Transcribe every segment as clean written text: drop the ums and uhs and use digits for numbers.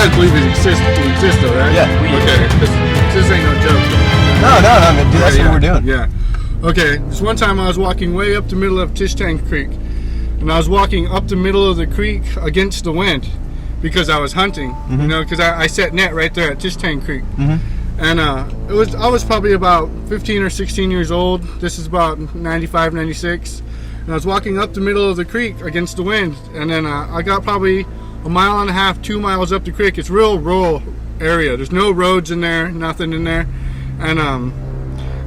guys believe it exists though, right? Yeah. Okay. This ain't no joke. No, man, dude, that's what we're doing. Yeah. Okay. This one time I was walking way up the middle of Tishtang Creek, and I was walking up the middle of the creek against the wind because I was hunting. You know, because I set net right there at Tishtang Creek. And I was probably about 15 or 16 years old. This is about 95, 96. And I was walking up the middle of the creek against the wind. And then I got probably a mile and a half, 2 miles up the creek. It's real rural area. There's no roads in there, nothing in there. And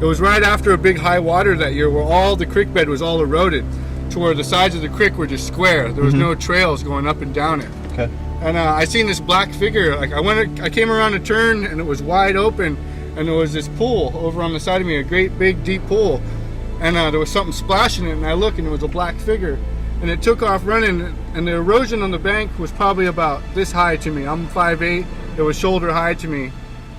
it was right after a big high water that year where all the creek bed was all eroded to where the sides of the creek were just square. There was no trails going up and down it. Okay. And I seen this black figure. Like I came around a turn and it was wide open, and there was this pool over on the side of me, a great big deep pool, and there was something splashing in it. And I looked, and it was a black figure, and it took off running. And the erosion on the bank was probably about this high to me. I'm 5'8". It was shoulder high to me,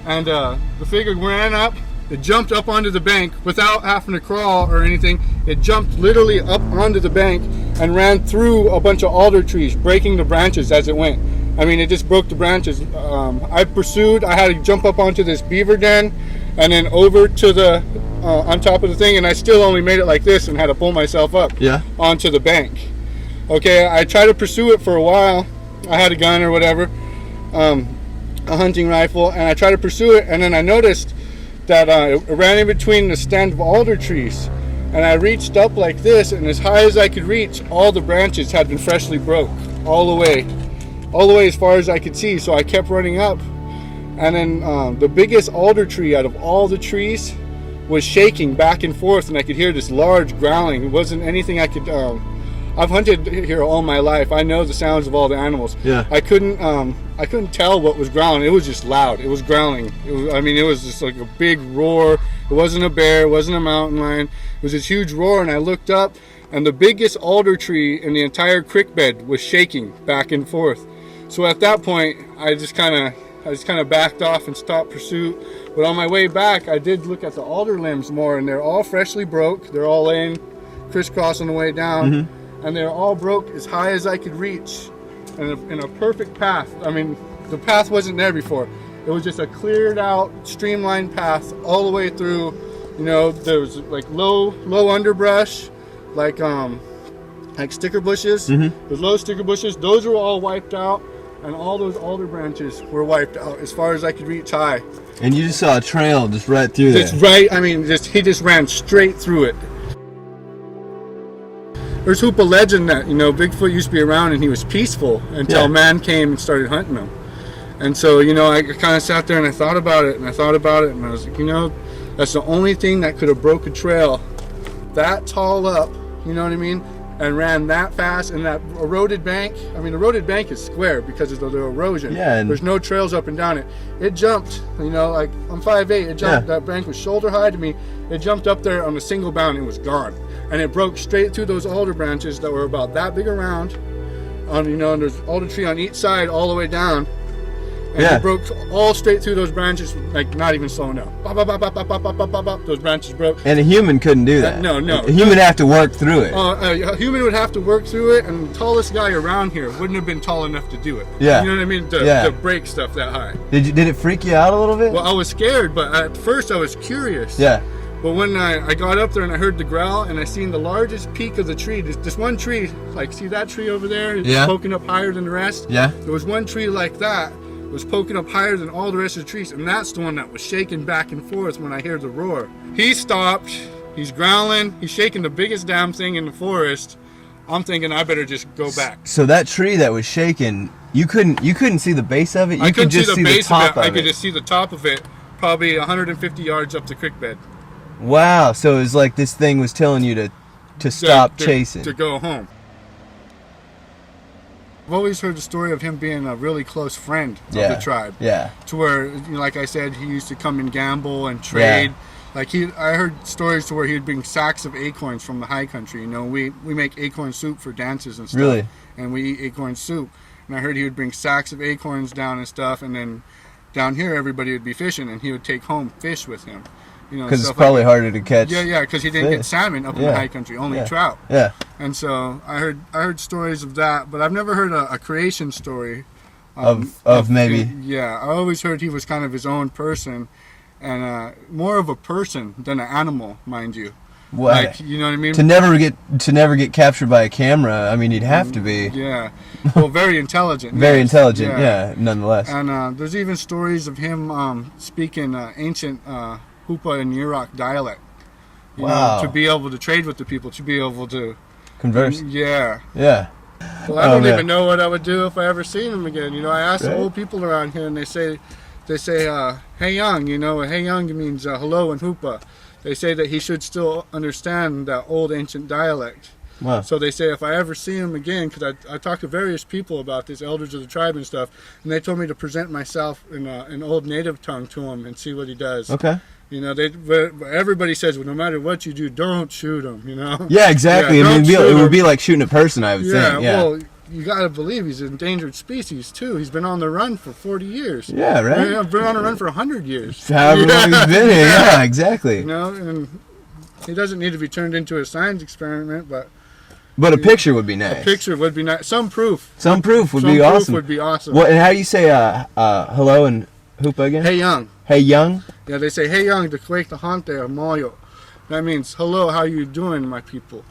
and the figure ran up. It jumped up onto the bank without having to crawl or anything. It jumped literally up onto the bank and ran through a bunch of alder trees, breaking the branches as it went. I mean, it just broke the branches. I pursued. I had to jump up onto this beaver den and then over to the on top of the thing, and I still only made it like this and had to pull myself up onto the bank. Okay, I tried to pursue it for a while. I had a gun or whatever, a hunting rifle, and I tried to pursue it, and then I noticed that it ran in between the stand of alder trees, and I reached up like this, and as high as I could reach, all the branches had been freshly broke all the way as far as I could see. So I kept running up, and then the biggest alder tree out of all the trees was shaking back and forth, and I could hear this large growling. It wasn't anything I could I've hunted here all my life. I know the sounds of all the animals. Yeah. I couldn't tell what was growling. It was just loud. It was growling. It was just like a big roar. It wasn't a bear. It wasn't a mountain lion. It was this huge roar, and I looked up, and the biggest alder tree in the entire creek bed was shaking back and forth. So at that point, I just kind of backed off and stopped pursuit. But on my way back, I did look at the alder limbs more, and they're all freshly broke. They're all laying crisscross on the way down, and they're all broke as high as I could reach, and in a perfect path. I mean, the path wasn't there before. It was just a cleared out, streamlined path all the way through. You know, there was like low underbrush, like sticker bushes. Those low sticker bushes, those were all wiped out, and all those alder branches were wiped out as far as I could reach high. And you just saw a trail just right through there. Just right. I mean, he just ran straight through it. There's Hoope legend that, you know, Bigfoot used to be around and he was peaceful until man came and started hunting him. And so, you know, I kind of sat there and I thought about it, and I was like, you know, that's the only thing that could have broke a trail that tall up, you know what I mean, and ran that fast. And that eroded bank, I mean, the eroded bank is square because of the erosion. Yeah, and there's no trails up and down it. It jumped, you know, like I'm 5'8", it jumped, that bank was shoulder high to me. It jumped up there on a single bound and it was gone. And it broke straight through those alder branches that were about that big around. You know, and there's alder tree on each side all the way down. And it broke all straight through those branches, like not even slowing down. Bop, bop, bop, bop, bop, bop, bop, bop, bop. Those branches broke. And a human couldn't do that. No. A human would have to work through it. A human would have to work through it, and the tallest guy around here wouldn't have been tall enough to do it. Yeah. You know what I mean? To break stuff that high. Did it freak you out a little bit? Well, I was scared, but at first I was curious. Yeah. But when I got up there and I heard the growl and I seen the largest peak of the tree, this one tree, like see that tree over there? It's poking up higher than the rest? Yeah. There was one tree like that, was poking up higher than all the rest of the trees, and that's the one that was shaking back and forth when I heard the roar. He stopped, he's growling, he's shaking the biggest damn thing in the forest. I'm thinking I better just go back. So that tree that was shaking, you couldn't see the base of it? You could just see the top of it? I could just see the top of it, probably 150 yards up the creek bed. Wow, so it was like this thing was telling you to stop chasing. To go home. I've always heard the story of him being a really close friend of the tribe. Yeah. To where, you know, like I said, he used to come and gamble and trade. Yeah. Like I heard stories to where he'd bring sacks of acorns from the high country. You know, we make acorn soup for dances and stuff. Really? And we eat acorn soup. And I heard he would bring sacks of acorns down and stuff, and then down here everybody would be fishing, and he would take home fish with him. Because it's probably harder to catch. Yeah, because he didn't get salmon up in the high country, only trout. Yeah. And so I heard stories of that, but I've never heard a creation story Maybe. Yeah, I always heard he was kind of his own person, and more of a person than an animal, mind you. What? Like, you know what I mean? To never get captured by a camera. I mean, he'd have to be. Yeah. Well, very intelligent. Very intelligent. Yeah. Nonetheless. And there's even stories of him speaking ancient Hoope and Yurok dialect. You know, to be able to trade with the people, to be able to converse. Yeah. Yeah. Well, I don't even know what I would do if I ever seen him again. You know, I asked the old people around here, and they say, "Hey young," you know, "Hey young" means hello in Hoope. They say that he should still understand that old ancient dialect. Wow. So they say if I ever see him again, because I talked to various people about this, elders of the tribe and stuff, and they told me to present myself in an old native tongue to him and see what he does. Okay. You know, everybody says, well, no matter what you do, don't shoot him, you know? Yeah, exactly. Yeah, I mean, it would be like shooting a person, I would think. Yeah, well, you got to believe he's an endangered species, too. He's been on the run for 40 years. Yeah, right? He's been on the run for 100 years. However long he's been here, yeah, exactly. You know, and he doesn't need to be turned into a science experiment, but a picture would be nice. A picture would be nice. Some proof. Some proof would be awesome. What, and how do you say hello in Hoope again? Hey young. Hey young? Yeah, they say hey young to kwek the hante or moyo. That means hello, how you doing, my people?